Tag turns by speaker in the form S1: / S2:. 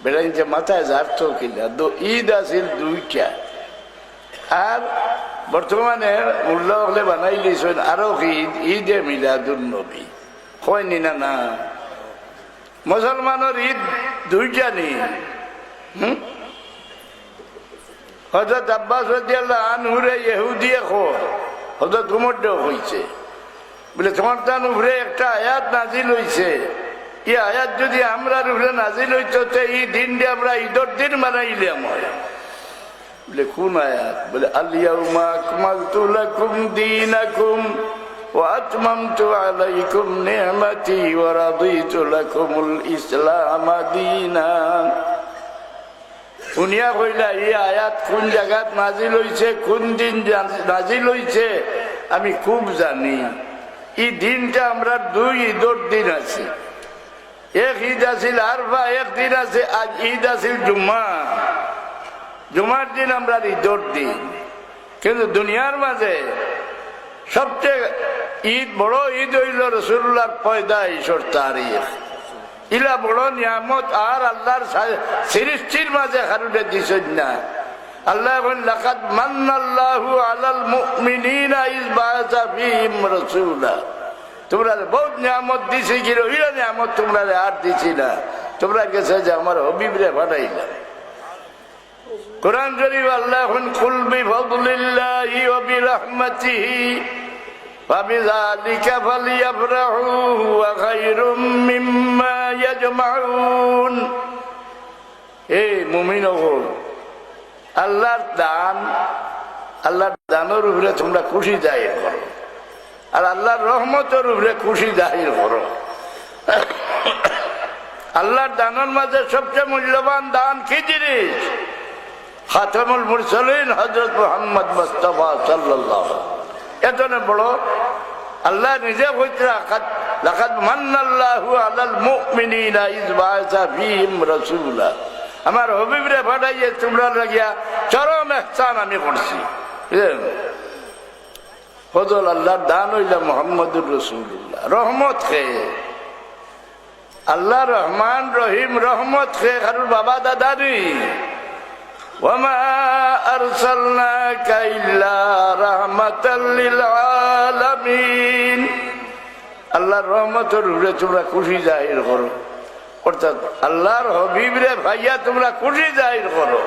S1: বেড়াইছে মাথায় যারতো কিনা ঈদ আছিল দুইটা আর বর্তমানে উল্লাহ হলে বানাই দিয়েছেন আরো ঈদ ঈদে মিলাদুন নবী হয়নি না না মুসলমানের ঈদ দুইটা নেই হযরত আব্বাস রাদিয়াল্লাহু আনহুরে ইহুদিয়ে কয় হযরত উমর দেও হইছে বলে তোমার তার উপরে একটা আয়াত নাজিল হইছে এই আয়াত যদি আমরা উপরে নাজিল হইতো তো এই দিনটা আমরা ঈদের দিন মানাইলাম হয় বলে কোন আয়াত বলে আল ইয়াউমা আকমালতু লাকুম দীনাকুম ওয়া আতমামতু আলাইকুম নি'মাতি ওয়া রাদিতু লাকুমুল ইসলাম দীনান দুনিয়া কইলা এই আয়াত কোন জায়গাত নাজিল হইছে কোন দিন নাজিল হইছে আমি খুব জানি এই দিনটা আমরা দুই ঈদের দিন আছে এক ঈদ আছিল আরফা এক দিন আছে আজ ঈদ আছিল জুম্মা জুমার দিন আমরা ঈদের দিন কিন্তু দুনিয়ার মাঝে সবচেয়ে ঈদ বড় ঈদ হইল রাসূলুল্লাহর পয়দাইশের তারিখ ইলা বড় নিয়ামত আর আল্লাহর সৃষ্টির মাঝে কারণে দিছেন না আল্লাহ বলেন লাকাদ মান্নাল্লাহু আলাল মুমিনিনা ইয বাআসা ফীহিম রাসূলা তোমরা বহুত নিয়ামত দিছি কি ইলা নিয়ামত তোমরা আর দিছি না তোমরা গেছে যে আমার হাবিবরে পাঠাইলা কোরআন শরীফ আল্লাহ বলেন কুল বিফাদলিল্লাহি ওয়া বিরহমাতিহি فبذلك فليفرحوا هو خير مما يجمعون এই মুমিনগণ আল্লাহর দানের উপরে তোমরা খুশি জাহির করো আর আল্লাহর রহমতের উপরে খুশি জাহির করো আল্লাহর দানের মাঝে সবচেয়ে মূল্যবান দান কি জিনিস খাতামুল মুরসালিন হযরত মুহাম্মদ মুস্তাফা সাল্লাল্লাহু এতনে বড় আল্লাহ নিজে কইতে লাকাদ মান্নাল্লাহু আলাল মুমিনিনা ইয বাআসা ফীহিম রাসূলা আমার হাবিবরে পাঠাইয়ে তোমরা লাগিয়া চরম ইহসান আমি করছি ফজল আল্লাহর দান হইলা মুহাম্মদুর রাসূলুল্লাহ রহমত খে আল্লাহ রহমান রহিম রহমত খে কারোর বাবা দাদা নেই وما أرسلناك إلا رحمة للعالمين আল্লাহর রহমতের উপরে তোমরা খুশি জাহির করো অর্থাৎ আল্লাহর হাবিবরে ভাইয়া তোমরা খুশি জাহির করো